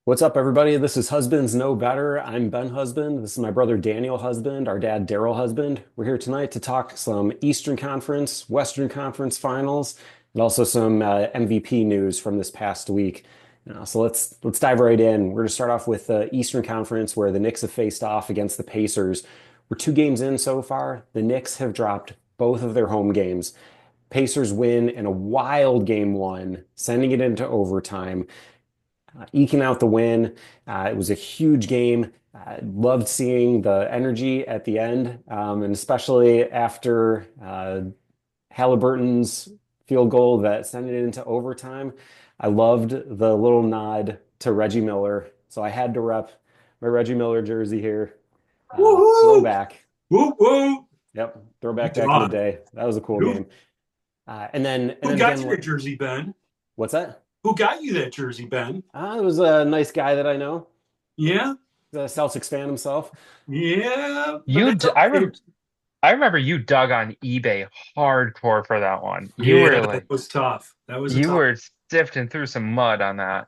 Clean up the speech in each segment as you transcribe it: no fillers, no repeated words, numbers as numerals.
What's up, everybody? This is Husbands Know Better. I'm Ben Husband. This is my brother Daniel Husband, our dad Daryl Husband. We're here tonight to talk some Eastern Conference, Western Conference finals, and also some MVP news from this past week. So let's dive right in. We're going to start off with the Eastern Conference, where the Knicks have faced off against the Pacers. We're 2 games in so far. The Knicks have dropped both of their home games. Pacers win in a wild game one, sending it into overtime, eking out the win. It was a huge game. Loved seeing the energy at the end, and especially after Halliburton's field goal that sent it into overtime. I loved the little nod to Reggie Miller. So I had to rep my Reggie Miller jersey here. Woohoo! Throwback. Woo woo! Yep, throwback back in the Done. day. That was a cool Who game. And then and who then got again, you that jersey, Ben? what's that? Who got you that jersey, Ben? It was a nice guy that I know, Yeah, the Celtics fan himself. yeah, but You, that's d- I okay. remember, I remember you dug on eBay hardcore for that one. You Yeah, were that like, was tough. That was a you tough. were sifting through some mud on that.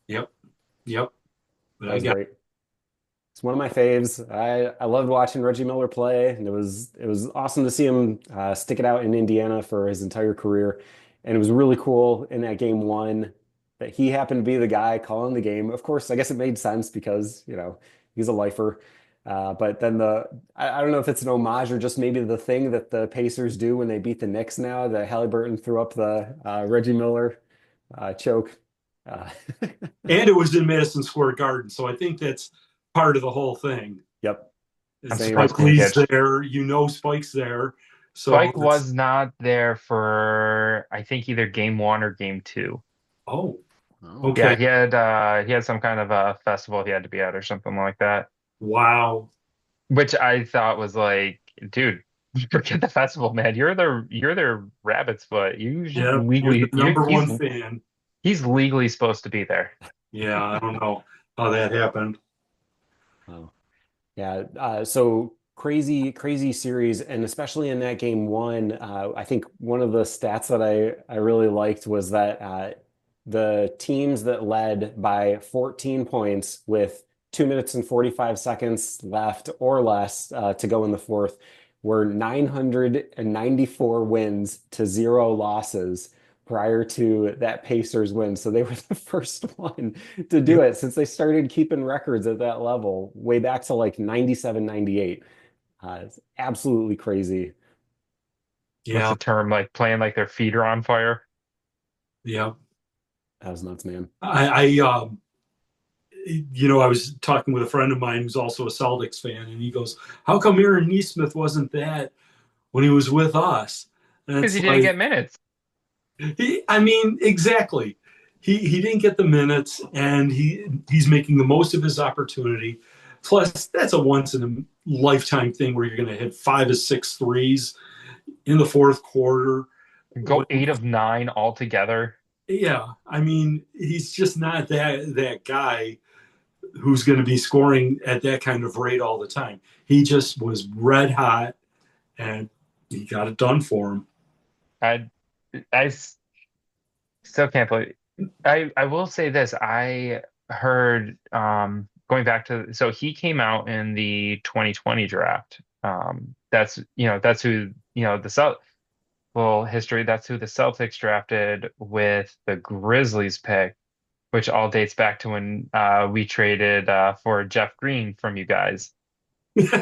Yep, yep. But That I was got great. It's one of my faves. I loved watching Reggie Miller play, and it was awesome to see him stick it out in Indiana for his entire career. And it was really cool in that game one that he happened to be the guy calling the game. Of course, I guess it made sense because, he's a lifer. But then I don't know if it's an homage or just maybe the thing that the Pacers do when they beat the Knicks now, that Halliburton threw up the Reggie Miller choke. Uh, and it was in Madison Square Garden, so I think that's part of the whole thing. yep. I'm Same. Spike surprised he didn't Lee's get. there, Spike's there, so Spike it's was not there for, I think, either game one or game two. oh, Oh. Yeah, okay, he had some kind of a festival he had to be at or something like that, wow, which I thought was like, dude, forget the festival, man. You're the rabbit's foot. You should yeah, you're the legally, you number one fan. he's legally supposed to be there. Yeah, I don't know how that happened. Oh. Yeah, so crazy, crazy series, and especially in that game one, I think one of the stats that I really liked was that the teams that led by 14 points with 2 minutes and 45 seconds left or less to go in the fourth were 994 wins to zero losses prior to that Pacers win. So they were the first one to do Yep. it since they started keeping records at that level way back to like 97, 98. It's absolutely crazy. What's Yeah, the term? Like playing like their feet are on fire. yeah. That was nuts, man. I was talking with a friend of mine who's also a Celtics fan, and he goes, "How come Aaron Nesmith wasn't that when he was with us?" And Because he it's didn't like, get minutes. I mean, exactly. He didn't get the minutes, and he's making the most of his opportunity. Plus, that's a once in a lifetime thing where you're going to hit five or six threes in the fourth quarter. Go 8 of 9 altogether. Yeah, I mean, he's just not that guy who's going to be scoring at that kind of rate all the time. He just was red hot, and he got it done for him. I I still can't believe. I will say this. I heard going back to, so he came out in the 2020 draft. That's who, the Celt well history. That's who the Celtics drafted with the Grizzlies pick, which all dates back to when we traded for Jeff Green from you guys.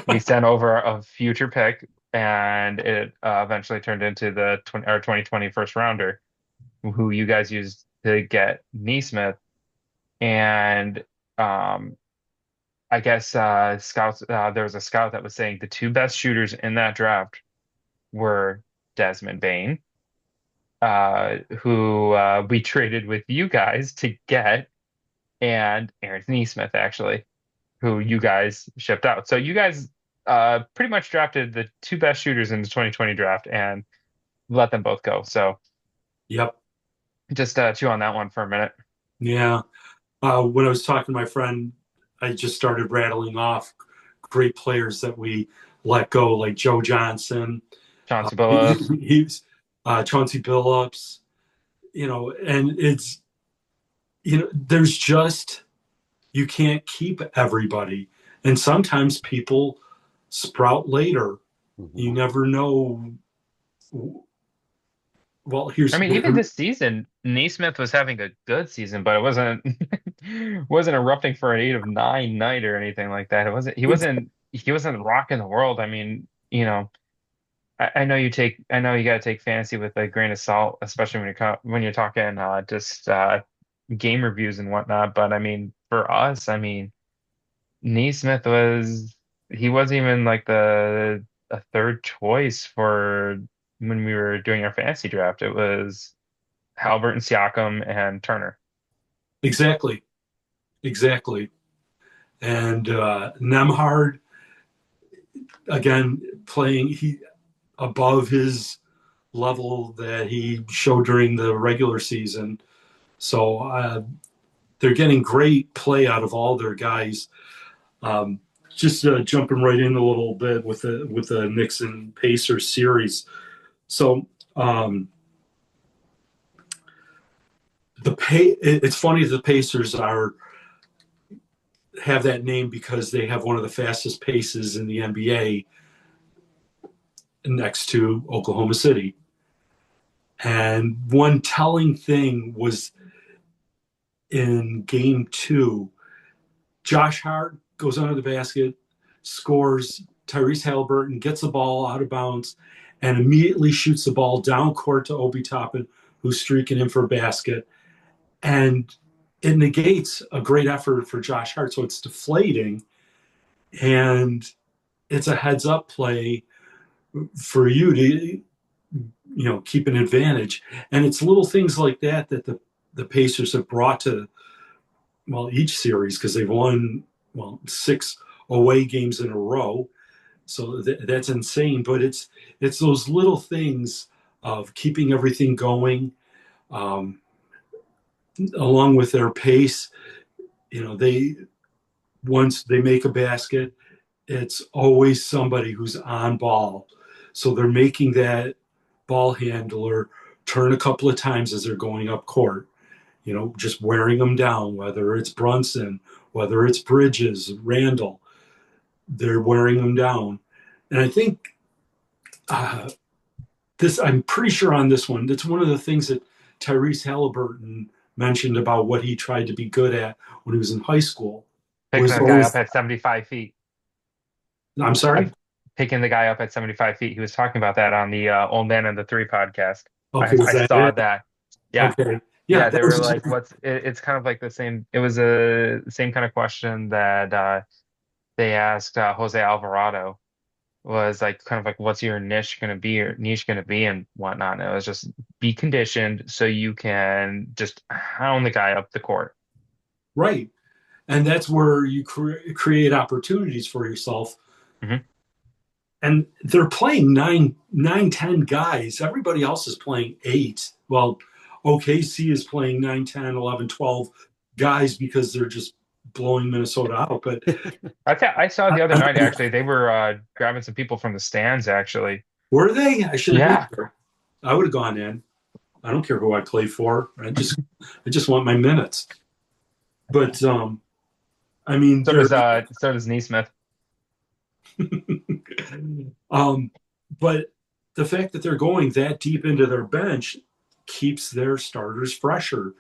We sent over a future pick, and it eventually turned into the 2020 first rounder, who you guys used to get Neesmith. And um, I guess there was a scout that was saying the two best shooters in that draft were Desmond Bain, who we traded with you guys to get, and Aaron Neesmith, actually, who you guys shipped out. So you guys pretty much drafted the two best shooters in the 2020 draft and let them both go. So Yep. just chew on that one for a minute. Yeah. When I was talking to my friend, I just started rattling off great players that we let go, like Joe Johnson. Chauncey He, Billups. he's Chauncey Billups, and it's, there's just You can't keep everybody. And sometimes people sprout later. Mhm. You never know. Well, I here's mean, even this season, Naismith was having a good season, but it wasn't wasn't erupting for an 8 of 9 night or anything like that. It wasn't he wasn't rocking the world. I mean, I know I know you got to take fantasy with a grain of salt, especially when you're talking just game reviews and whatnot. But I mean, for us, I mean, Neesmith he wasn't even like the a third choice for when we were doing our fantasy draft. It was Halbert and Siakam and Turner. exactly, exactly. And Nemhard again playing he above his level that he showed during the regular season. So they're getting great play out of all their guys. Um, just jumping right in a little bit with the Knicks and Pacers series. So it's funny the Pacers are have that name because they have one of the fastest paces in the NBA next to Oklahoma City. And one telling thing was in game two, Josh Hart goes under the basket, scores. Tyrese Halliburton gets the ball out of bounds and immediately shoots the ball down court to Obi Toppin, who's streaking in for a basket. And it negates a great effort for Josh Hart. So it's deflating and it's a heads up play for you to keep an advantage. And it's little things like that that the Pacers have brought to each series because they've won 6 away games in a row. So that's insane. But it's those little things of keeping everything going, um, along with their pace. They once they make a basket, it's always somebody who's on ball. So they're making that ball handler turn a couple of times as they're going up court, just wearing them down, whether it's Brunson, whether it's Bridges, Randall, they're wearing them down. And I think uh, I'm pretty sure on this one, that's one of the things that Tyrese Halliburton mentioned about what he tried to be good at when he was in high school Picking was a guy up always, at 75 feet. I'm sorry? Picking the guy up at 75 feet. He was talking about that on the Old Man and the Three podcast. Okay, is I that saw it? that. Yeah. Okay. Yeah, Yeah, that they were was like, it's kind of like the same, it was a same kind of question that they asked Jose Alvarado was like kind of like what's your niche gonna be and whatnot. And it was just be conditioned so you can just hound the guy up the court. right. And that's where you create opportunities for yourself. Hmm. And they're playing 10 guys. Everybody else is playing 8. Well, OKC is playing 9, 10, 11, 12 guys because they're just blowing Minnesota out. But I saw the other night actually they were grabbing some people from the stands actually. were they? I should have been Yeah. there. I would have gone in. I don't care who I play for. I just want my minutes. But I mean, So does Neesmith. um, but the fact that they're going that deep into their bench keeps their starters fresher.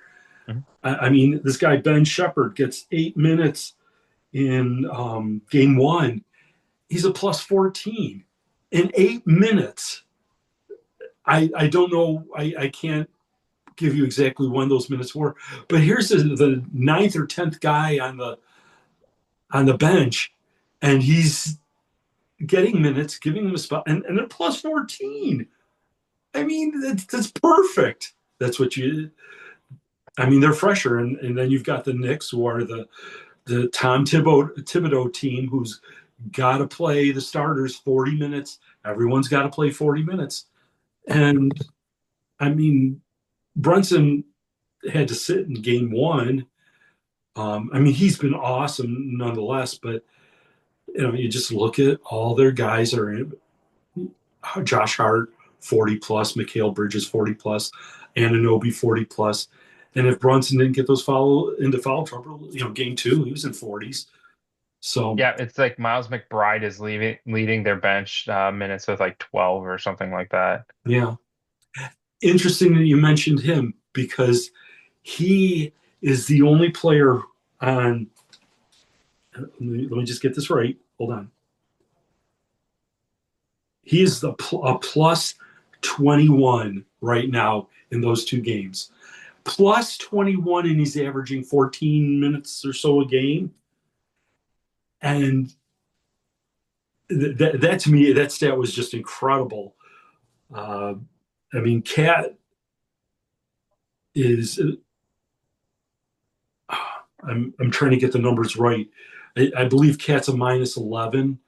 Mhm. I mean, this guy Ben Shepherd gets 8 minutes in game one. He's a plus 14 in 8 minutes. I don't know. I can't give you exactly when those minutes were, but here's the ninth or 10th guy on the bench, and he's getting minutes, giving them a spot, and a plus 14. I mean, that's perfect. That's what you. I mean, they're fresher, and then you've got the Knicks, who are the Tom Thibodeau team, who's got to play the starters 40 minutes. Everyone's got to play 40 minutes, and I mean, Brunson had to sit in game one. I mean, he's been awesome nonetheless, but you just look at all their guys are in. Josh Hart 40 plus, Mikal Bridges 40 plus, Anunoby 40 plus, And if Brunson didn't get those into foul trouble, game two, he was in 40s. So Yeah, it's like Miles McBride is leading their bench minutes with like 12 or something like that. yeah, interesting that you mentioned him because he is the only player on. Let me just get this right. Hold on. He is a plus 21 right now in those two games. Plus 21, and he's averaging 14 minutes or so a game. And that to me, that stat was just incredible. Uh, I mean, Cat is. I'm trying to get the numbers right. I believe Cat's a minus 11,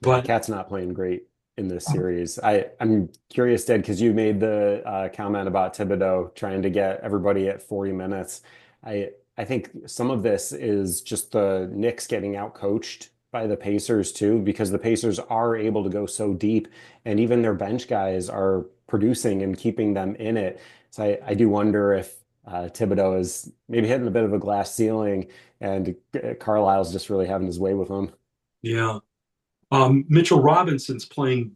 Yeah, but Cat's not playing great in this series. I'm curious, Ted, because you made the comment about Thibodeau trying to get everybody at 40 minutes. I think some of this is just the Knicks getting out coached by the Pacers too, because the Pacers are able to go so deep, and even their bench guys are producing and keeping them in it. So I do wonder if Thibodeau is maybe hitting a bit of a glass ceiling, and Carlisle's just really having his way with him. yeah. Mitchell Robinson's playing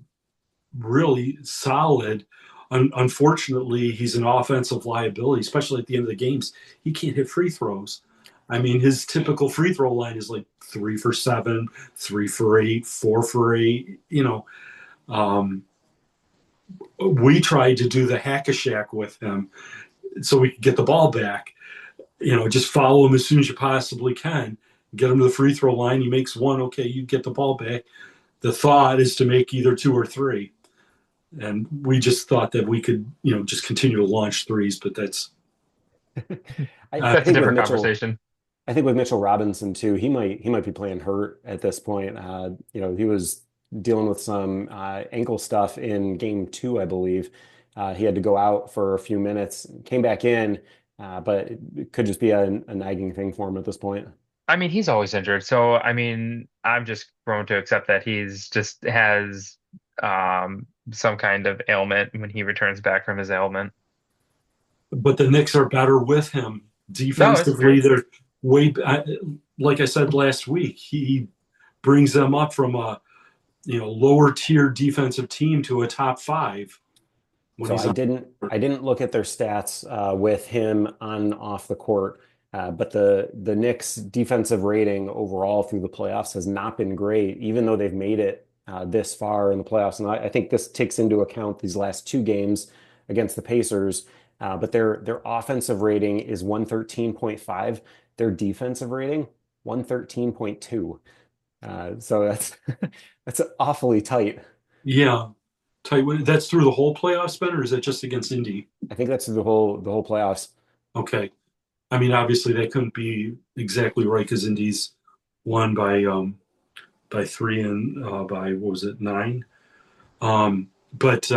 really solid. Unfortunately, he's an offensive liability, especially at the end of the games. He can't hit free throws. I mean, his typical free throw line is like 3 for 7, 3 for 8, 4 for 8. Um, we tried to do the hack a Shack with him so we could get the ball back. Just follow him as soon as you possibly can. Get him to the free throw line. He makes one. Okay, you get the ball back. The thought is to make either two or three. And we just thought that we could, just continue to launch threes, but that's I That's a think with different Mitchell, conversation. I think with Mitchell Robinson too, he might be playing hurt at this point. He was dealing with some ankle stuff in game two, I believe. He had to go out for a few minutes, came back in, but it could just be a nagging thing for him at this point. I mean, he's always injured. So, I mean, I'm just prone to accept that he's just has some kind of ailment when he returns back from his ailment. but the Knicks are better with him No, it's defensively. true. They're way, like I said last week, he brings them up from a lower tier defensive team to a top five when So he's I on. didn't I didn't look at their stats with him on and off the court, but the Knicks' defensive rating overall through the playoffs has not been great, even though they've made it this far in the playoffs. And I think this takes into account these last two games against the Pacers. But their offensive rating is 113.5. Their defensive rating 113.2. So that's that's awfully tight. Yeah, tight. That's through the whole playoffs, Ben, or is that just against Indy? I think that's the whole playoffs. Okay. I mean, obviously that couldn't be exactly right because Indy's won by three and by what was it, 9? But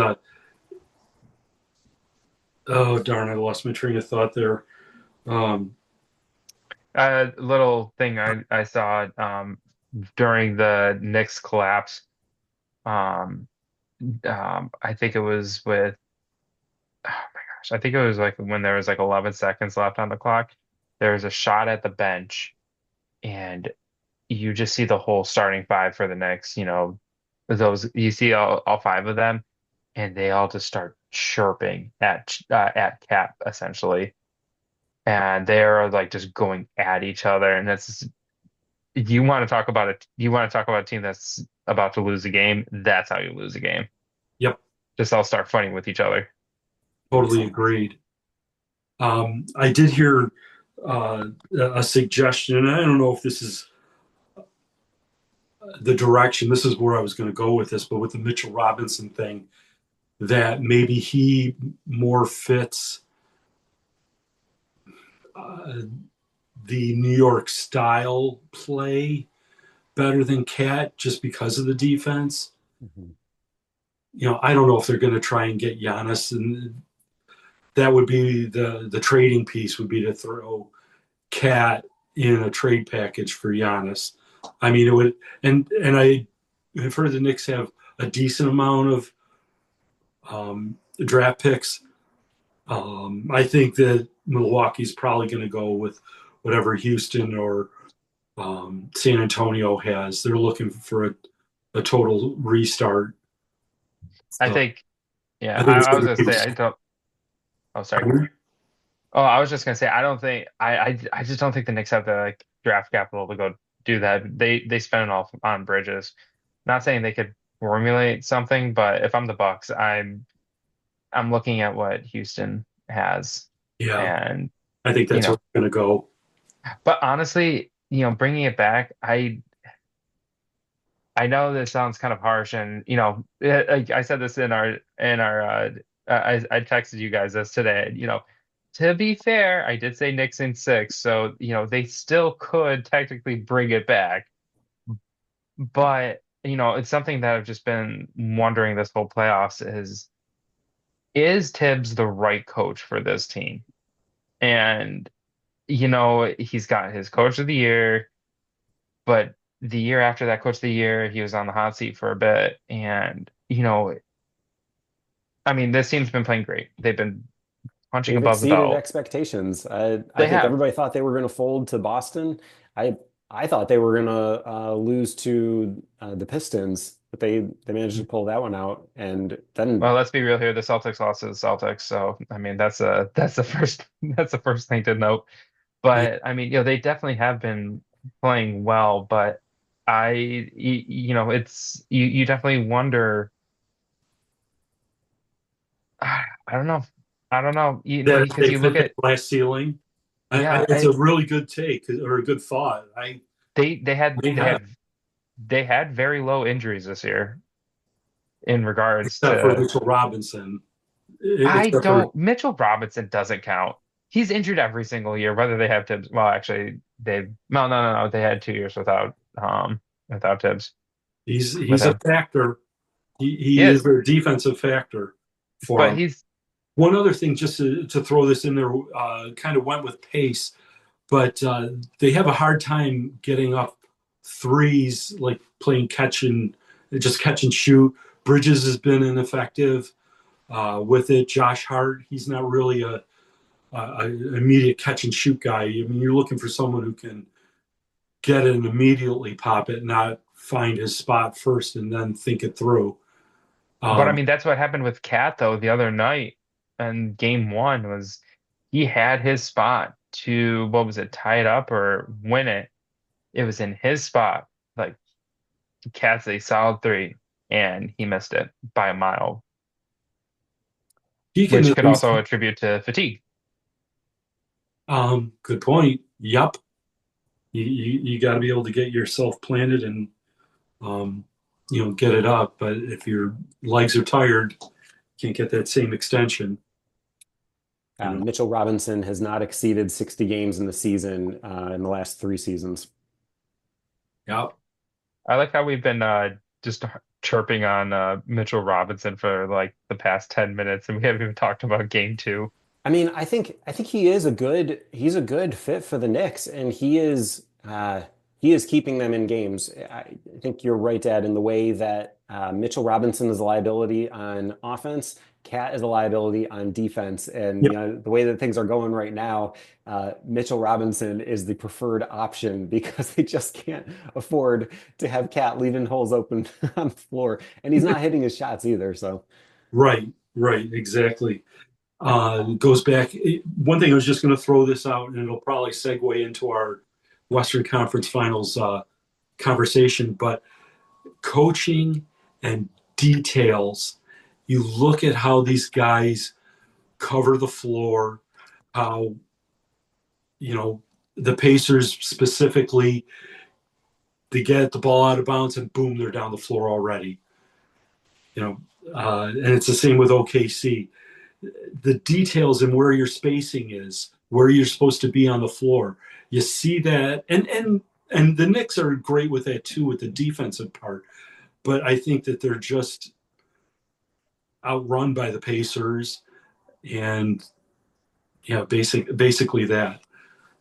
oh darn, I lost my train of thought there. Um, Little thing I saw during the Knicks collapse. Um, I think it was with oh my gosh, I think it was like when there was like 11 seconds left on the clock. There was a shot at the bench, and you just see the whole starting five for the Knicks. Those you see all five of them, and they all just start chirping at Cap essentially, and they're like just going at each other, and that's you want to talk about a team that's about to lose a game. That's how you lose a game. yep, Just all start fighting with each other. totally agreed. I did hear a suggestion, and I don't know if this is the direction. This is where I was going to go with this, but with the Mitchell Robinson thing, that maybe he more fits uh, the New York style play better than Cat just because of the defense. Mhm. I don't know if they're going to try and get Giannis, and that would be the trading piece would be to throw Cat in a trade package for Giannis. I mean, it would, and I have heard the Knicks have a decent amount of draft picks. I think that Milwaukee's probably going to go with whatever Houston or San Antonio has. They're looking for a total restart. I So think, yeah, I think it's I was going gonna to say I don't. Oh, sorry. be. Oh, I was just gonna say I don't think I just don't think the Knicks have the like draft capital to go do that. They spend it all on Bridges. Not saying they could formulate something, but if I'm the Bucks, I'm looking at what Houston has, Yeah, and I think you that's where know, it's going to go. but honestly, bringing it back, I know this sounds kind of harsh, and I said this in our I texted you guys this today. To be fair, I did say Knicks in six, so they still could technically bring it back. But it's something that I've just been wondering this whole playoffs is Tibbs the right coach for this team? And he's got his coach of the year, but the year after that coach of the year, he was on the hot seat for a bit, and I mean, this team's been playing great. They've been punching They've above the exceeded belt. expectations. I They think have. everybody thought they were going to fold to Boston. I I thought they were going to lose to the Pistons, but they managed to pull that one out. And then, Well, let's be real here. The Celtics lost to the Celtics, so I mean that's the first that's the first thing to note. Yeah, But I mean, they definitely have been playing well, but it's you definitely wonder. I don't know. I don't know. that Because you they've look hit that at glass ceiling. yeah, It's a really good take or a good thought. they they had They they have, had they had very low injuries this year in regards except for to Mitchell Robinson, I except for don't Mitchell Robinson doesn't count. He's injured every single year, whether they have Tibbs. Well, actually, no. They had 2 years without Tibbs with he's a him. factor. He He is is, their defensive factor for but them. he's One other thing, just to throw this in there, kind of went with pace, but they have a hard time getting up threes, like playing just catch and shoot. Bridges has been ineffective with it. Josh Hart, he's not really a immediate catch and shoot guy. I mean, you're looking for someone who can get it and immediately pop it, not find his spot first and then think it through. but I Um, mean that's what happened with Cat though the other night and game one was he had his spot to what was it, tie it up or win it. It was in his spot. Like Cat's a solid three and he missed it by a mile, he can which at could least. also attribute to fatigue. Good point. Yup. You got to be able to get yourself planted and um, get it up. But if your legs are tired, you can't get that same extension. You know. Mitchell Robinson has not exceeded 60 games in the season in the last three seasons. Yep. I like how we've been just chirping on Mitchell Robinson for like the past 10 minutes and we haven't even talked about game two. I mean, I think he's a good fit for the Knicks, and he is keeping them in games. I think you're right, Dad, in the way that Mitchell Robinson is a liability on offense, Cat is a liability on defense, and Yep. the way that things are going right now, Mitchell Robinson is the preferred option because they just can't afford to have Cat leaving holes open on the floor, and he's not hitting his shots either. So. Right. Right. Exactly. Goes back. One thing I was just going to throw this out, and it'll probably segue into our Western Conference Finals conversation. But coaching and details. You look at how these guys cover the floor, how, you know, the Pacers specifically, they get the ball out of bounds and boom, they're down the floor already. You know, and it's the same with OKC. The details and where your spacing is, where you're supposed to be on the floor. You see that, and the Knicks are great with that too, with the defensive part. But I think that they're just outrun by the Pacers, and yeah, basically that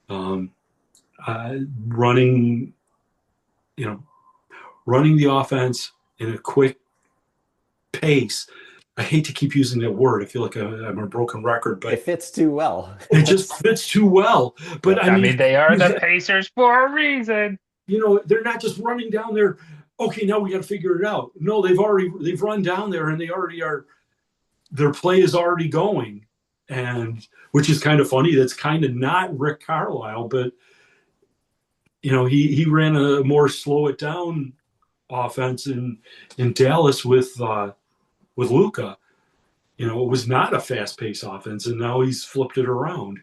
um, running, you know, running the offense in a quick pace I hate to keep using that word. I feel like I'm a broken record, It but fits too well. it just fits too well. Yeah. But I I mean, mean, they are the Pacers for a reason. they're not just running down there. Okay, now we got to figure it out. No, they've run down there and they already are. Their play is already going, and which is kind of funny. That's kind of not Rick Carlisle, but he ran a more slow it down offense in Dallas with Luka. It was not a fast paced offense, and now he's flipped it around.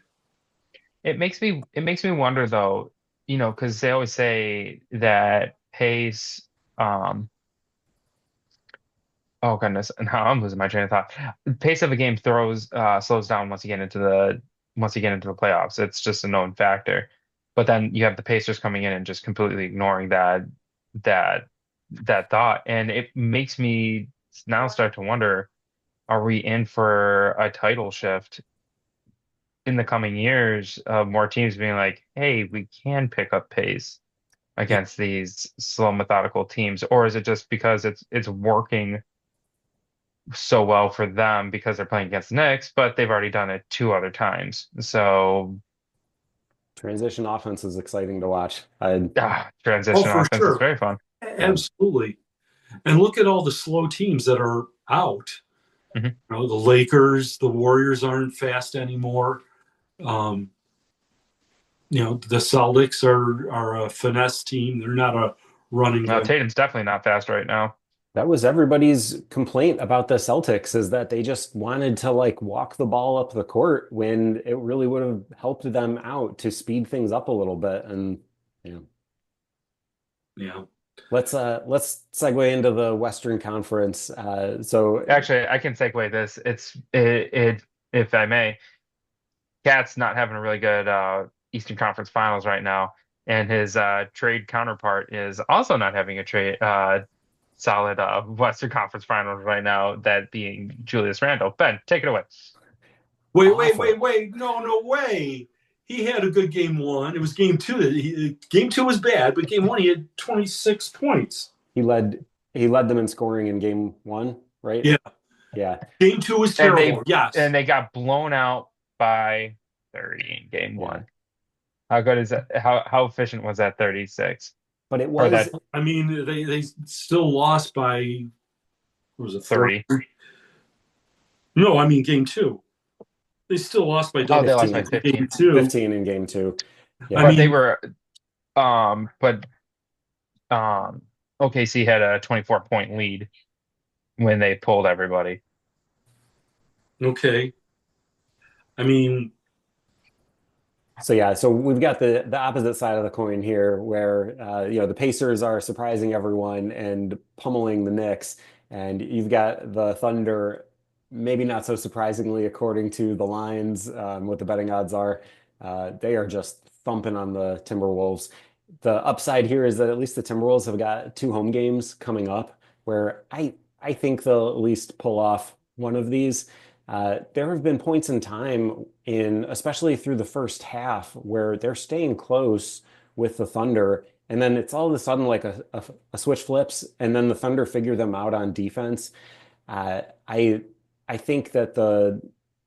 It makes me wonder though, because they always say that pace, um, oh goodness, now I'm losing my train of thought. The pace of a game slows down once you get into the playoffs. It's just a known factor. But then you have the Pacers coming in and just completely ignoring that that thought. And it makes me now start to wonder, are we in for a title shift in the coming years of more teams being like, hey, we can pick up pace against these slow, methodical teams? Or is it just because it's working so well for them because they're playing against the Knicks, but they've already done it two other times. So Transition offense is exciting to watch. Oh, transition for offense is sure, very fun. Yeah. absolutely. And look at all the slow teams that are out. Mhm. The Lakers, the Warriors aren't fast anymore. Um, the Celtics are a finesse team. They're not a running Now, gun. Tatum's definitely not fast right now. That was everybody's complaint about the Celtics is that they just wanted to like walk the ball up the court when it really would have helped them out to speed things up a little bit. And yeah, Yeah. let's segue into the Western Conference. Actually, I can segue this. If I may, Cat's not having a really good Eastern Conference Finals right now, and his trade counterpart is also not having a trade solid Western Conference Finals right now. That being Julius Randle. Ben, take it away. Wait, wait, awful. wait, wait. No, no way. He had a good game one. It was game two. Game two was bad, but game one he had 26 points. He led them in scoring in game one, right? Yeah. Yeah. Game two was And terrible. they Yes. and they got blown out by 30 in game Yeah. one. How good is that? How efficient was that 36? But it Or was that I mean, they still lost by, what was it, 40? 30? No, I mean game two. They still lost by Oh, double they lost 15, by digits in game 15. two. 15 in game two. I Yeah. But they mean, were but um OKC had a 24-point lead when they pulled everybody. okay. I mean, So yeah, so we've got the opposite side of the coin here, where the Pacers are surprising everyone and pummeling the Knicks, and you've got the Thunder, maybe not so surprisingly, according to the lines, what the betting odds are, they are just thumping on the Timberwolves. The upside here is that at least the Timberwolves have got two home games coming up, where I think they'll at least pull off one of these. There have been points in time especially through the first half, where they're staying close with the Thunder, and then it's all of a sudden like a switch flips, and then the Thunder figure them out on defense. Uh, I I think that the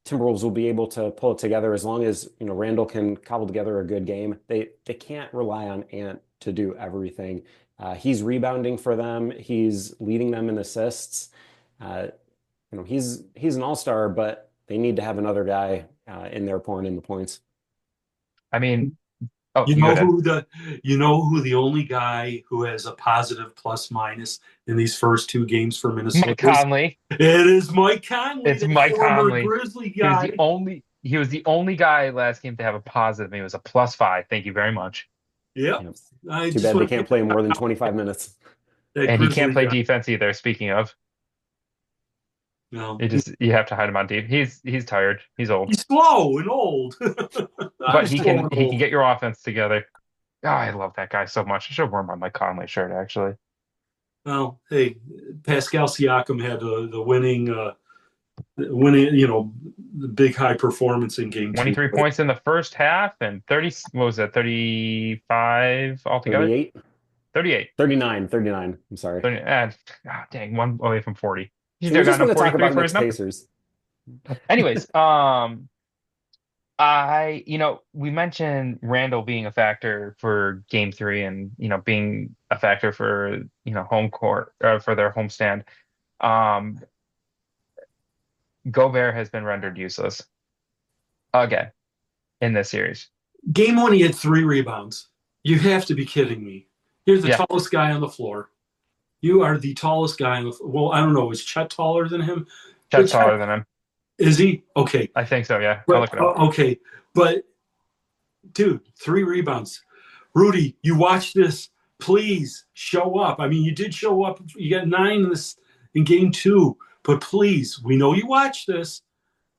Timberwolves will be able to pull it together as long as Randall can cobble together a good game. They can't rely on Ant to do everything. He's rebounding for them. He's leading them in assists. Uh, he's an all-star, but they need to have another guy in there pouring in the points. I mean, oh, you you go know ahead. who the you know who the only guy who has a positive plus minus in these first two games for Minnesota Mike is? Conley. It is Mike Conley, It's the Mike former Conley. Grizzly He was guy. the only guy last game to have a positive. He was a +5. Thank you very much. Yep. You know, I too just bad they want to can't get play more than 25 minutes. that And he can't Grizzly play guy. defense either. Speaking of, No, you have to hide him on deep. He's tired. He's old. he's slow and old. I'm But he slow can and he can old. get your offense together. Oh, I love that guy so much. I should wear my Mike Conley shirt actually. Well, hey, Pascal Siakam had the winning, the big high performance in game two. 23 points in the first half and 30, what was that, 35 altogether? 38, 38. 39, 39. I'm sorry. 30, dang, one away from 40. He So should we have just gotten want a to talk 43 about for his Knicks number. Pacers. Anyways, we mentioned Randall being a factor for game three and, being a factor for, home court, for their homestand. Um, Gobert has been rendered useless again in this series. Game one, he had 3 rebounds. You have to be kidding me. You're the Yeah, tallest guy on the floor. You are the tallest guy on the floor. Well, I don't know. Is Chet taller than him? But Chet's Chet, taller than him. is he? Okay. I think so, yeah. I'll But look it up. okay. But dude, 3 rebounds. Rudy, you watch this. Please show up. I mean, you did show up. You got 9 in game two. But please, we know you watch this.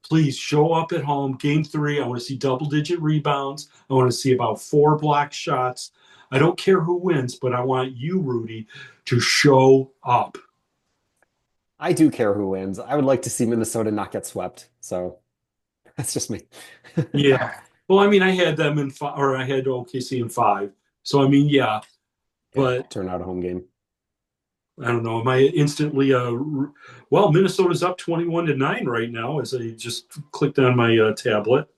Please show up at home. Game three, I want to see double-digit rebounds. I want to see about 4 block shots. I don't care who wins, but I want you, Rudy, to show up. I do care who wins. I would like to see Minnesota not get swept. So that's just me. Yeah. Well, I mean, I had them in 5, or I had OKC in 5. So I mean, yeah. Yeah, But turn out a home game. I don't know. Am I instantly? Well, Minnesota's up 21-9 right now as I just clicked on my tablet.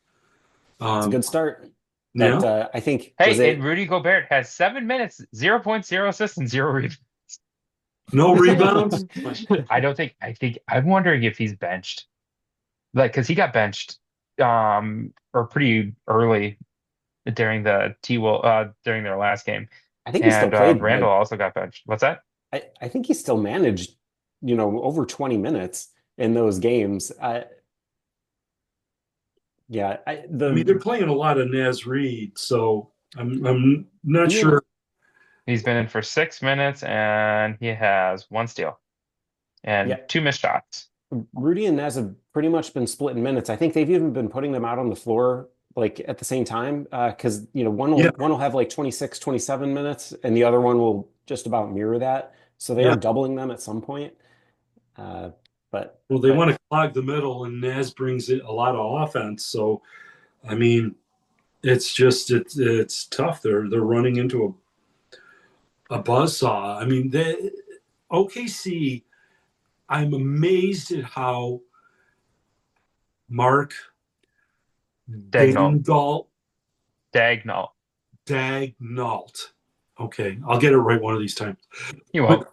It's a Um, good start. yeah. But I think was Hey, and it? Rudy Gobert has 7 minutes, 0.0 assists, and zero rebounds. No rebounds. I'm wondering if he's benched. Like, because he got benched or pretty early during during their last game. I think he still And played Randall like also got benched. What's that? I think he still managed, over 20 minutes in those games. Yeah, I mean, they're playing a lot of Naz Reid, so I'm not he and sure. He's been in for 6 minutes and he has one steal and yeah, two missed shots. Rudy and Naz have pretty much been splitting minutes. I think they've even been putting them out on the floor like at the same time because one Yeah, will have like 26, 27 minutes and the other one will just about mirror that. So they are yeah. doubling them at some point. Uh, but Well, they want to clog the middle, and Naz brings it a lot of offense. So, I mean, it's tough. They're running into a buzzsaw. I mean, OKC. I'm amazed at how Mark Dagnall. Dagnall Dagnall. Dagnall. Okay, I'll get it right one of these times. You But won't.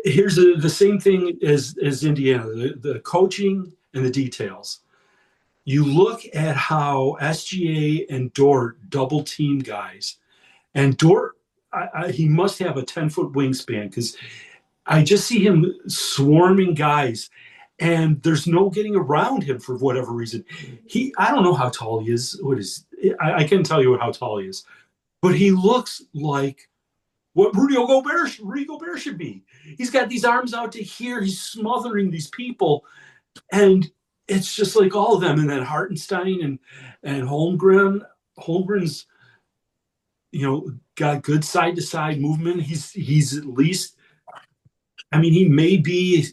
here's the same thing as Indiana, the coaching and the details. You look at how SGA and Dort double team guys, and Dort, he must have a 10-foot wingspan because I just see him swarming guys, and there's no getting around him for whatever reason. I don't know how tall he is. I can tell you how tall he is, but he looks like what Rudy Gobert should be. He's got these arms out to here. He's smothering these people, and it's just like all of them. And then Hartenstein and Holmgren's got good side to side movement. He's at least. I mean, he may be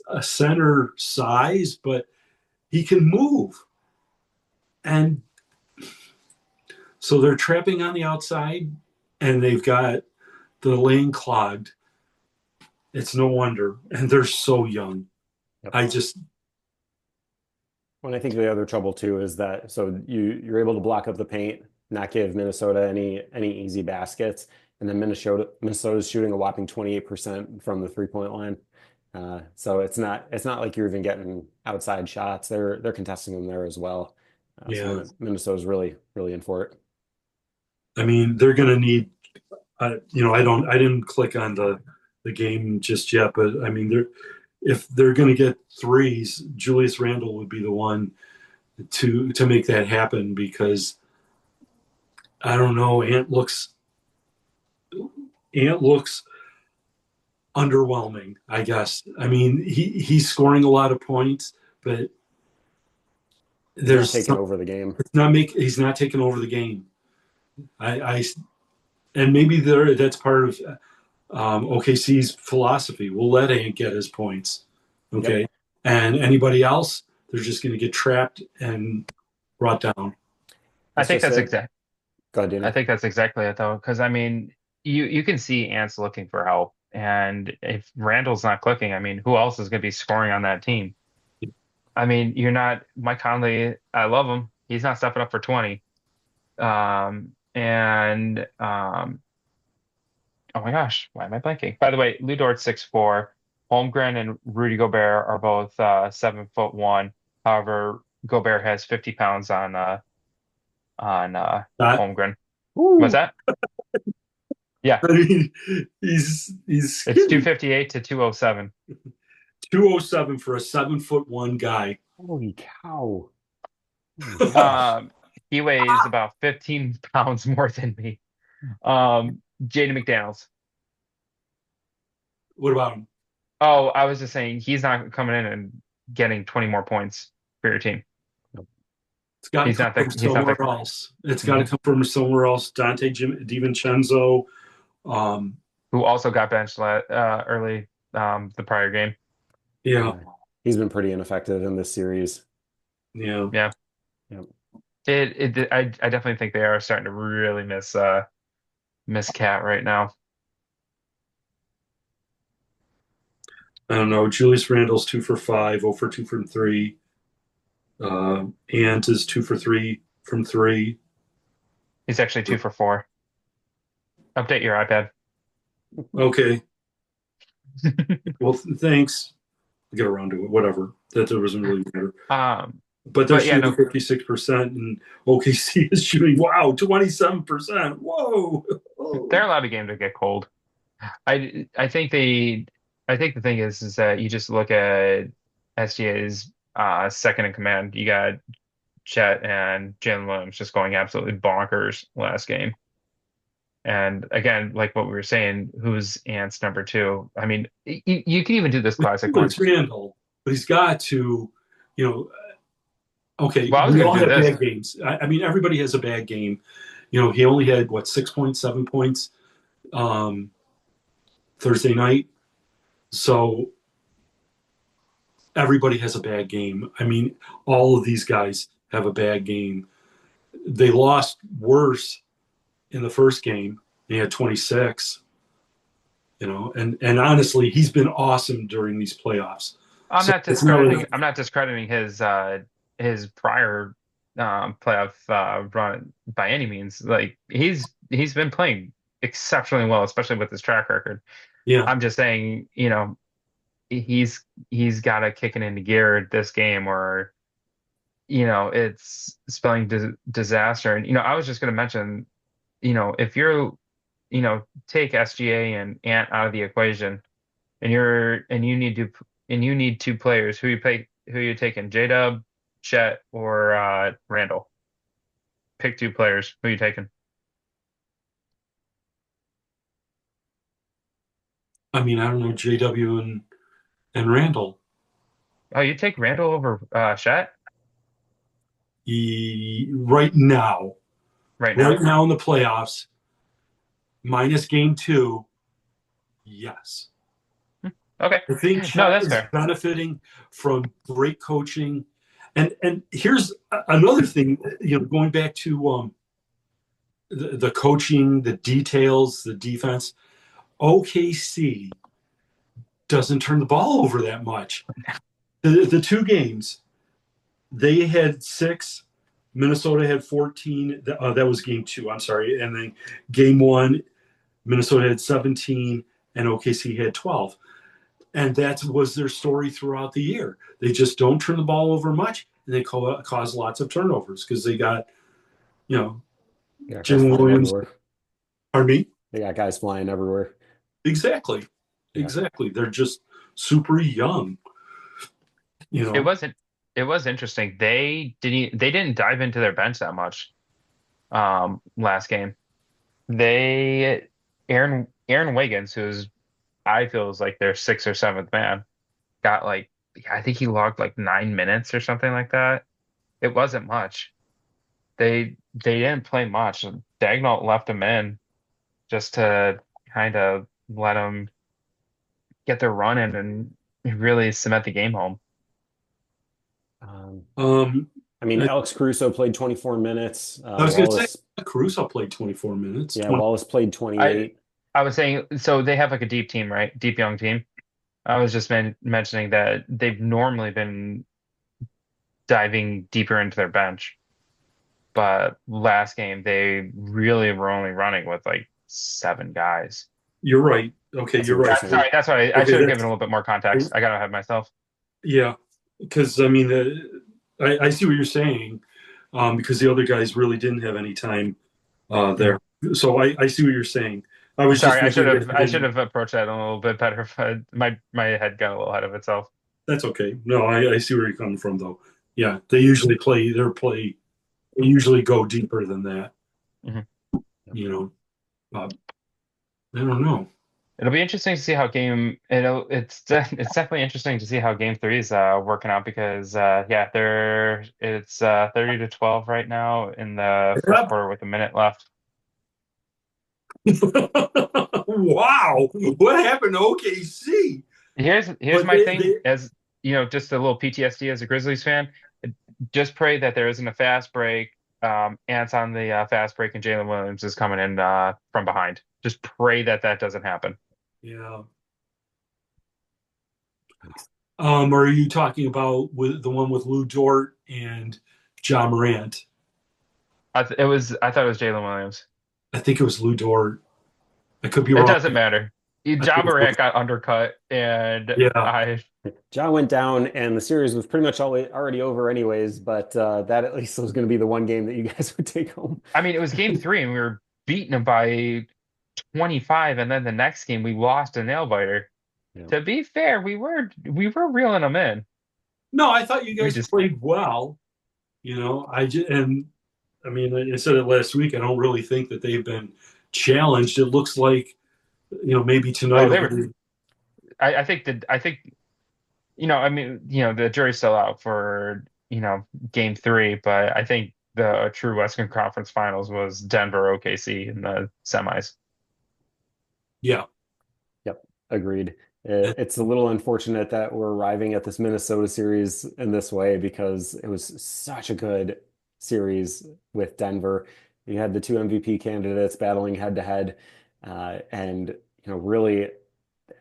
a center size, but he can move. And so they're trapping on the outside, and they've got the lane clogged. It's no wonder. And they're so young. yep. I just, Well, I think the other trouble too is that so you're able to block up the paint, not give Minnesota any easy baskets, and then Minnesota's shooting a whopping 28% from the 3-point line. So it's not like you're even getting outside shots. They're contesting them there as well. yeah. So Minnesota's really in for it. I mean, they're going to need, I didn't click on the game just yet, but I mean, if they're going to get threes, Julius Randle would be the one to make that happen because I don't know, Ant looks underwhelming, I guess. I mean, he's scoring a lot of points, but He's not there's taking over the game. he's not taking over the game. I and maybe that's part of OKC's philosophy. We'll let Ant get his points, okay, Yep. and anybody else, they're just going to get trapped and brought down. I That's think just that's it. exact. Go ahead, I Daniel. think that's exactly it though, because I mean, you can see Ants looking for help And if Randall's not clicking, I mean, who else is going to be scoring on that team? I mean, you're not Mike Conley. I love him. He's not stepping up for 20. And oh my gosh, why am I blanking? By the way, Lou Dort's 6'4". Holmgren and Rudy Gobert are both 7'1". However, Gobert has 50 pounds on That Holmgren. What's Woo! that? Yeah, I mean, he's it's skinny. 258 to 207. 207 for a 7'1" guy. Holy cow. Oh my gosh. He weighs about 15 pounds more than me. Jaden McDaniels. What about him? Oh, I was just saying he's not coming in and getting 20 more points for your team. It's got to He's come not the from he's not the somewhere else. It's got to Mhm. come from somewhere else. DiVincenzo. Who also got benched early the prior game. Yeah, Yeah. He's been pretty ineffective in this series. yeah. Yeah. Yep. I definitely think they are starting to really miss Cat right now. I don't know. Julius Randle's 2 for 5, 0 for 2 from three. Ant is 2 for 3 from three. He's actually 2 for 4. Update your iPad. Okay. Well, thanks. I'll get around to it. Whatever. That doesn't really matter. Um, But they're but yeah, shooting no, 56%, and OKC is shooting, wow, 27%. Whoa. they're Oh. allowed a game to get cold. I think I think the thing is that you just look at SGA's second in command. You got Chet and Jalen Williams just going absolutely bonkers last game. And again, like what we were saying, who's Ant's number two? I mean, you can even do this classic But one. it's Randall. But he's got to, you know, okay, Well, I was we going all to do have this. bad games. I mean, everybody has a bad game. He only had, what, 6 points, 7 points um, Thursday night. So everybody has a bad game. I mean, all of these guys have a bad game. They lost worse in the first game. They had 26, and honestly, he's been awesome during these playoffs. So it's not like, I'm not discrediting his prior playoff run by any means. Like he's been playing exceptionally well, especially with his track record. yeah. I'm just saying, he's got to kick it into gear this game, or it's spelling disaster. And I was just going to mention, if you're, take SGA and Ant out of the equation, and you need two players. Who you taking? J-Dub, Chet, or Randall? Pick two players. Who you taking? I mean, I don't know, JW and Randall. Oh, you take Randall over Chet Right now, right right now? now in the playoffs, minus game two, yes. Okay. I think No, Chet that's is fair. benefiting from great coaching. And here's another thing, going back to the coaching, the details, the defense. OKC doesn't turn the ball over that much. The two games, they had 6. Minnesota had 14. That was game two. I'm sorry. And then game one, Minnesota had 17 and OKC had 12. And that was their story throughout the year. They just don't turn the ball over much, and they cause lots of turnovers because they got, you know, Yeah, guys Jim flying Williams. everywhere. Pardon me? They got guys flying everywhere. Exactly. Yeah. Exactly. They're just super young, you It know. wasn't. It was interesting. They didn't dive into their bench that much last game. They Aaron Wiggins, who's I feel is like their sixth or seventh man, got like I think he logged like 9 minutes or something like that. It wasn't much. They didn't play much. Dagnall left him in just to kind of let them get their run in and really cement the game home. Um, Um, I mean, I, Alex Caruso played 24 minutes. I was going to say, Wallace, Caruso played 24 minutes. yeah, 20, Wallace played I 28. I was saying, so they have like a deep team, right? Deep young team. I was just mentioning that they've normally been diving deeper into their bench, but last game they really were only running with like 7 guys. You're right. Okay, That's you're right. interesting. Sorry, that's why I Okay, should have given a that's little bit more context. I got ahead of myself. yeah. Because I mean, I see what you're saying. Because the other guys really didn't have any time Mhm. there. So I see what you're saying. I was just Sorry, thinking that they I should didn't. have approached that a little bit better, but my head got a little ahead of itself. That's okay. No, I see where you're coming from, though. Yeah, they usually play their play. They usually go deeper than that. Mhm. You know, I don't know. It'll be interesting to see how it's definitely interesting to see how game three is working out because yeah, it's 30-12 right now in the first Yep. quarter with a minute left. Wow, what happened to OKC? Here's But my they thing as just a little PTSD as a Grizzlies fan. Just pray that there isn't a fast break. Ants on the fast break and Jalen Williams is coming in from behind. Just pray that that doesn't happen. yeah. Are you talking about with the one with Lou Dort and John Morant? I thought it was Jalen Williams. I think it was Lou Dort. I could be It wrong. doesn't matter. I John think it's Morant got undercut, and yeah. I John went down, and the series was pretty much already over, anyways. But that at least was going to be the one game that you guys would take home. I mean it was game three, and we were beating him by 25, and then the next game we lost a nail biter. Yeah. To be fair, we were reeling them in. No, I thought you We guys just played well. And I mean, I said it last week. I don't really think that they've been challenged. It looks like maybe tonight oh will they were. be. I think I mean the jury's still out for game three, but I think the true Western Conference Finals was Denver OKC in the semis. Yeah. Yep, agreed. It's a little unfortunate that we're arriving at this Minnesota series in this way because it was such a good series with Denver. You had the two MVP candidates battling head to head, and really,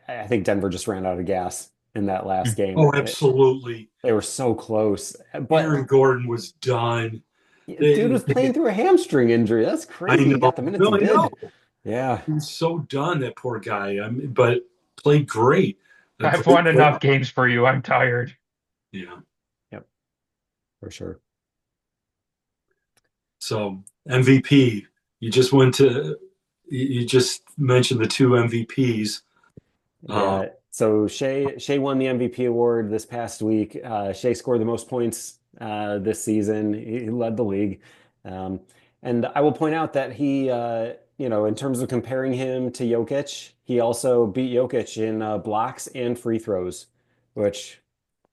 I think Denver just ran out of gas in that last game. Oh, absolutely. They were so close, but Aaron Gordon was done. dude was playing through a hamstring injury. That's I crazy. He know. got the minutes No, he I know. did. Yeah. He's so done, that poor guy. I mean, but played great. I've Played won great. enough games for you. I'm tired. Yeah. Yep, for sure. So MVP, you just went to, you just mentioned the two MVPs. Uh, Yeah. So Shea won the MVP award this past week. Shea scored the most points this season. He led the league. Um, and I will point out that in terms of comparing him to Jokic, he also beat Jokic in blocks and free throws, which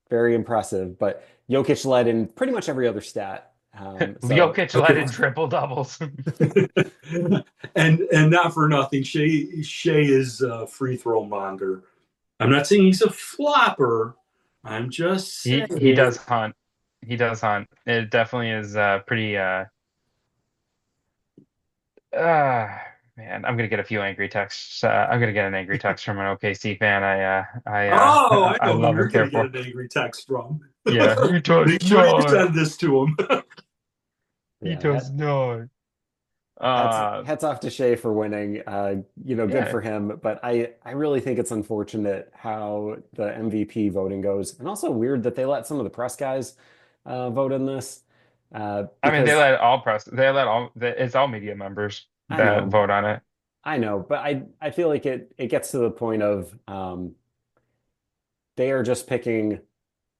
very impressive. But Jokic led in pretty much every other stat. So Jokic led in triple doubles. and not for nothing, Shea is a free throw monger. I'm not saying he's a flopper. I'm just He saying. does hunt. He does hunt. It definitely is pretty uh man, I'm gonna get a few angry texts. I'm gonna get an angry text from an OKC fan Oh, I I know who love you're and going care to get for. an angry text from. Yeah, he Make does sure you not. send this to him. He yeah, does not. hats Uh hats off to Shea for winning. Good yeah. for him. But I really think it's unfortunate how the MVP voting goes, and also weird that they let some of the press guys vote in this. I mean Because they let it's all media members I that know, vote on it. I know, but I feel like it gets to the point of they are just picking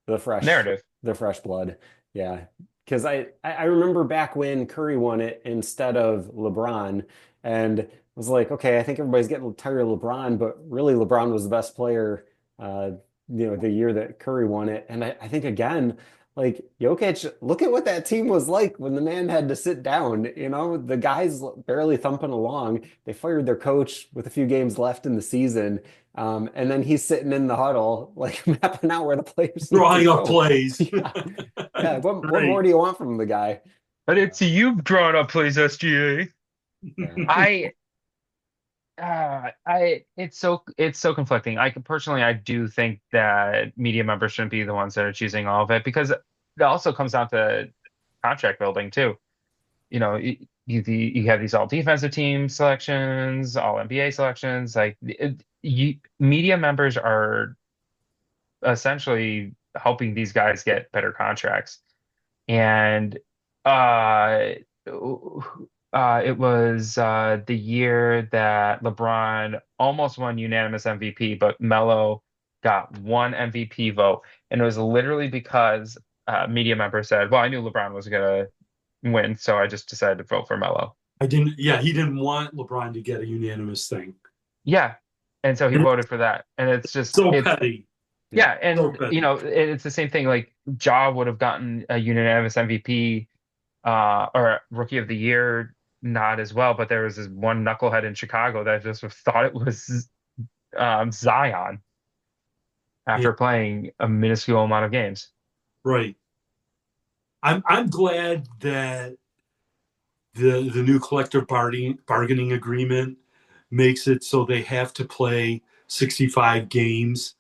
the fresh Narrative. the fresh blood. Yeah. Because I remember back when Curry won it instead of LeBron, and was like, okay, I think everybody's getting tired of LeBron, but really LeBron was the best player uh, the year that Curry won it. And I think again, like Jokic, look at what that team was like when the man had to sit down. The guys barely thumping along. They fired their coach with a few games left in the season. And then he's sitting in the huddle, like mapping out where the players need to Drawing up go. plays. Yeah. Yeah. What more Great. do you want from the guy? I didn't see you drawn up plays, SGA. Yeah. I it's so conflicting. Personally, I do think that media members shouldn't be the ones that are choosing all of it because it also comes down to contract building too. You have these all defensive team selections, all NBA selections. Media members are essentially helping these guys get better contracts. And uh, it was the year that LeBron almost won unanimous MVP, but Melo got one MVP vote. And it was literally because media members said, well, I knew LeBron was going to win, so I just decided to vote for Melo. Yeah, he didn't want LeBron to get a unanimous thing. Yeah. And so he And voted for that. And so petty. Yeah. yeah. So And, petty. it's the same thing. Like, Ja would have gotten a unanimous MVP or Rookie of the Year nod as well, but there was this one knucklehead in Chicago that just thought it was Zion Yeah, after playing a minuscule amount of games. right. I'm glad that the new collective bargaining agreement makes it so they have to play 65 games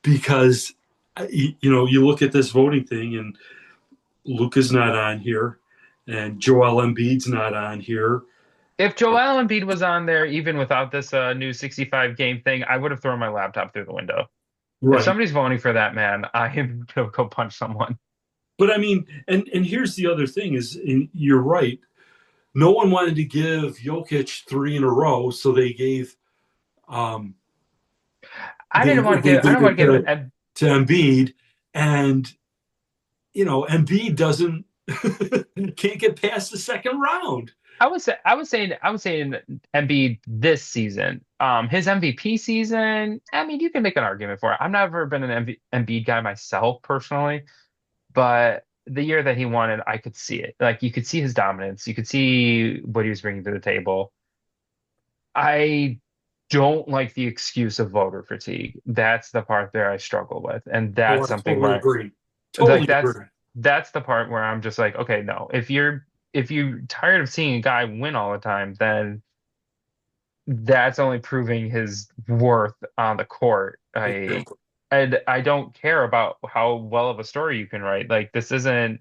because you look at this voting thing and Luka's not on here and Joel Embiid's not on here. If Joel Embiid was on there, even without this new 65 game thing, I would have thrown my laptop through the window. If Right. somebody's voting for that man, I am gonna go punch someone. But I mean, and here's the other thing is, and you're right. No one wanted to give Jokic three in a row, so um, I didn't want to they give. I gave don't want it to give. And to Embiid, and Embiid doesn't can't get past the second round. I was saying Embiid this season. His MVP season. I mean, you can make an argument for it. I've never been an Embiid guy myself personally, but the year that he won it, I could see it. Like, you could see his dominance. You could see what he was bringing to the table. I don't like the excuse of voter fatigue. That's the part there I struggle with, and Oh, that's I something totally where, agree. like, Totally that's agree. that's the part where I'm just like, okay, no. If you're tired of seeing a guy win all the time, then that's only proving his worth on the court. Yeah. I don't care about how well of a story you can write. Like, this isn't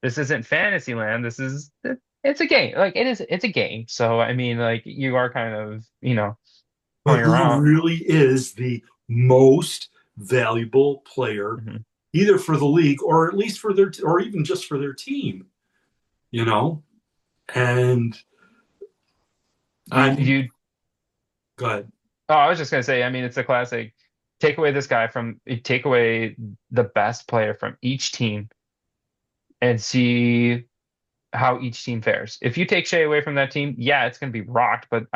fantasy land. It's a game. Like, it's a game. So I mean, like, you are kind of, But playing who around. really is the most valuable player, Mhm. either for the league or at least for or even just for their team? You know, and You I mean, you go ahead. Oh, I was just gonna say, I mean, it's a classic. Take away the best player from each team and see how each team fares. If you take Shea away from that team, yeah, it's gonna be rocked, but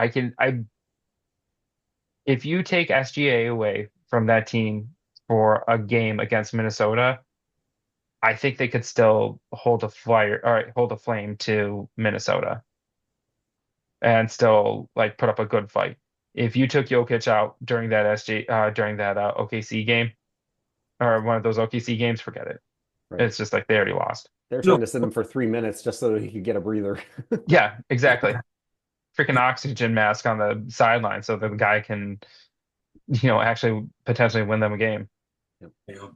if you take SGA away from that team for a game against Minnesota, I think they could still hold a flame to Minnesota and still, like, put up a good fight. If you took Jokic out during that OKC game or one of those OKC games, forget it. Right. It's just like they already lost. They're No, trying to sit him for 3 minutes just so he could get a breather. Yeah, exactly. Freaking oxygen mask on the sideline so that the guy can, actually potentially win them a game. yeah.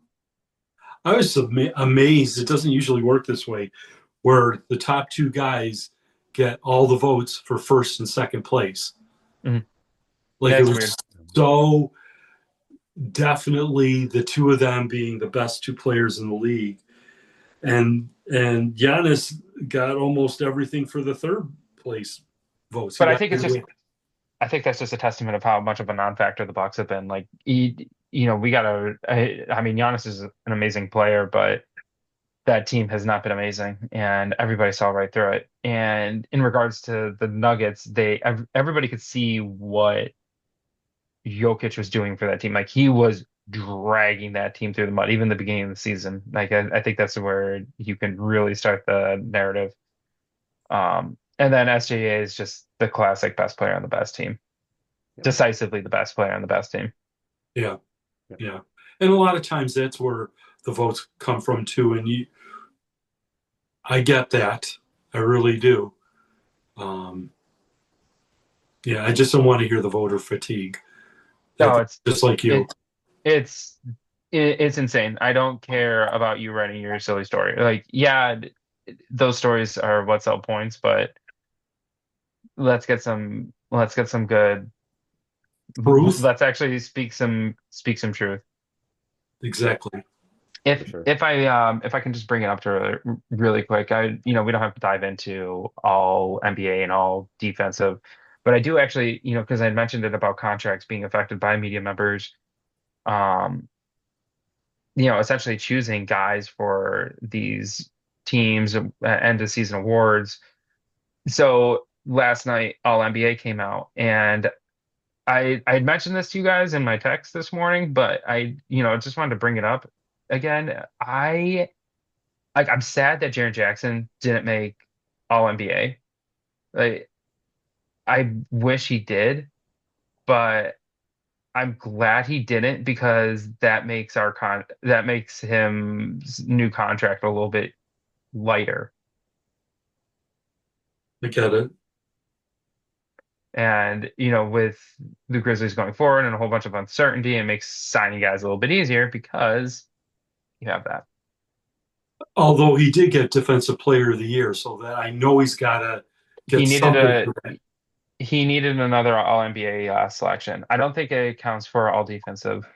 I was amazed. It doesn't usually work this way, where the top two guys get all the votes for first and second place. Mhm. Like it That's was weird. so definitely the two of them being the best two players in the league. And Giannis got almost everything for the third place votes. He But got I think that's just a testament of how much of a non-factor the Bucks have been. Like, we gotta. I mean, Giannis is an amazing player, but that team has not been amazing, and everybody saw right through it. And in regards to the Nuggets, everybody could see what Jokic was doing for that team. Like, he was dragging that team through the mud, even the beginning of the season. Like, I think that's where you can really start the narrative. And then SGA is just the classic best player on the best team, Yep. decisively the best player on the best team. yeah, Yep. yeah. And a lot of times that's where the votes come from too. And I get that. I really do. Um, Yeah, I just don't want to hear the voter fatigue. No, it's Just like you. it it's it's insane. I don't care about you writing your silly story. Like, yeah, those stories are what sell points, but let's get some good. Truth? Let's actually speak some truth. Exactly. For If sure. if I if I can just bring it up to really quick, we don't have to dive into all NBA and all defensive, but I do actually, because I mentioned it about contracts being affected by media members, um, essentially choosing guys for these teams end of season awards. So last night, All NBA came out, and I had mentioned this to you guys in my text this morning, but I, just wanted to bring it up again. I'm sad that Jaren Jackson didn't make All NBA. Like, I wish he did, but I'm glad he didn't because that makes him new contract a little bit lighter. I get it. And, with the Grizzlies going forward and a whole bunch of uncertainty, it makes signing guys a little bit easier because you have that. Although he did get Defensive Player of the Year, so that I know he's got to He get needed something a for that. he needed another All NBA selection. I don't think it counts for all defensive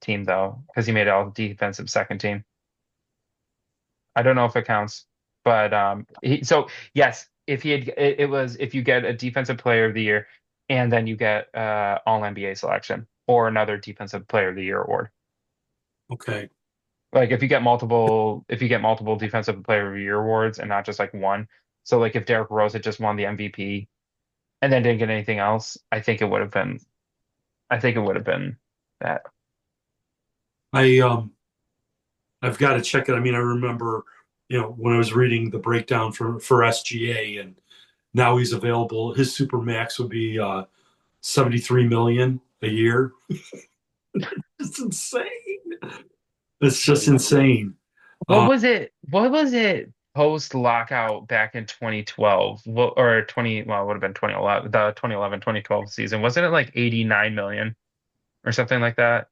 team though, because he made it all defensive second team. I don't know if it counts, but so yes, if he had it was if you get a defensive player of the year and then you get all NBA selection or another defensive player of the year award. Okay. Like if you get multiple defensive player of the year awards and not just like one. So like if Derrick Rose had just won the MVP and then didn't get anything else, I think it would have been that. I I've got to check it. I mean, I remember, when I was reading the breakdown for SGA, and now he's available. His super max would be 73 million a year. It's insane. It's just insane. What Uh, was it? What was it post lockout back in 2012? Or 20, well, it would have been 2011, the 2011 2012 season. Wasn't it like 89 million or something like that?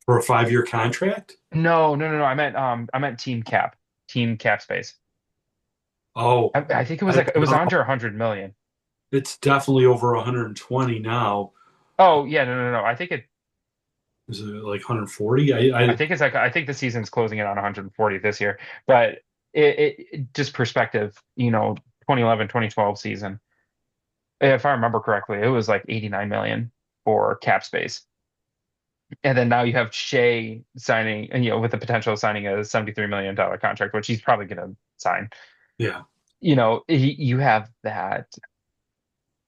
for a 5-year contract. No, no, no, no. I meant team cap space. Oh, I think it was I, like it was no, under 100 million. it's definitely over 120 now. Oh, yeah, no, no, no. Is it like 140? I think the season's closing in on 140 this year, but just perspective, 2011 2012 season. If I remember correctly, it was like 89 million for cap space. And then now you have Shea signing, and with the potential of signing a $73 million contract, which he's probably going to sign. Yeah. You have that,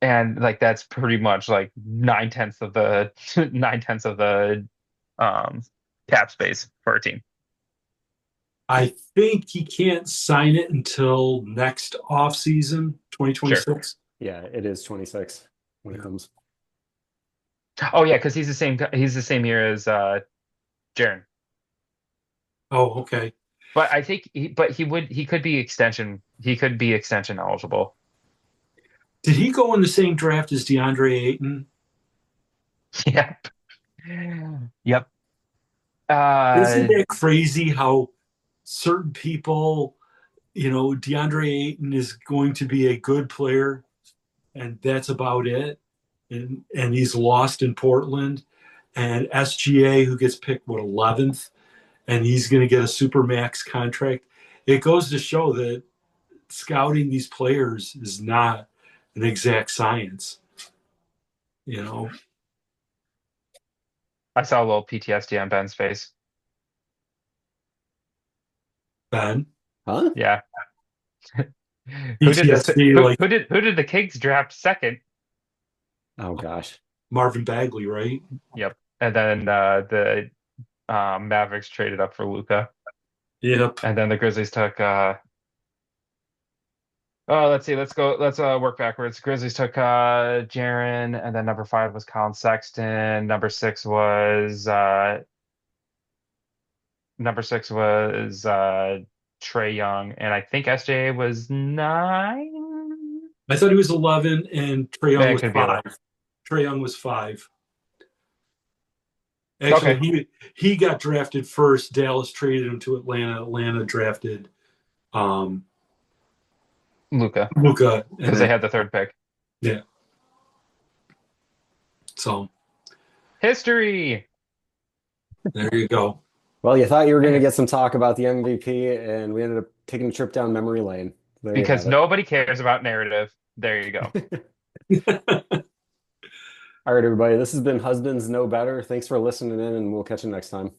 and like that's pretty much like nine-tenths of the nine-tenths of the um cap space for a team. I think he can't sign it until next off season, Sure. 2026. Yeah, it is 26 when it Yeah. comes. Oh yeah, because he's the same year as Jaren. Oh, okay. But I think he could be extension eligible. Did he go in the same draft as DeAndre Ayton? Yep. Yep. Isn't Uh, that crazy how certain people, DeAndre Ayton is going to be a good player, and that's about it. And he's lost in Portland. And SGA, who gets picked, 11th, and he's going to get a super max contract. It goes to show that scouting these players is not an exact science, you know. I saw a little PTSD on Ben's face. Ben, Huh? Yeah. Who did this? PTSD, Who, like who did the Kings draft second? Oh gosh. Marvin Bagley, right? Yep. And then the Mavericks traded up for Luca. Yep. And then the Grizzlies took oh, let's see, let's work backwards. Grizzlies took Jaren, and then number 5 was Colin Sexton. Number 6 was Trey Young, and I think SJA was 9. I thought he was 11 and Trae Young That was could be a 5. lot. Trae Young was 5. Actually, Okay, he got drafted first. Dallas traded him to Atlanta. Atlanta drafted um, Luca, Luka, and because they then had the third pick. yeah. So History. there you go. Well, you thought you were going to Okay. get some talk about the MVP, and we ended up taking a trip down memory lane. There you Because have it. nobody cares about narrative. There you go. All right, everybody. This has been Husbands Know Better. Thanks for listening in, and we'll catch you next time.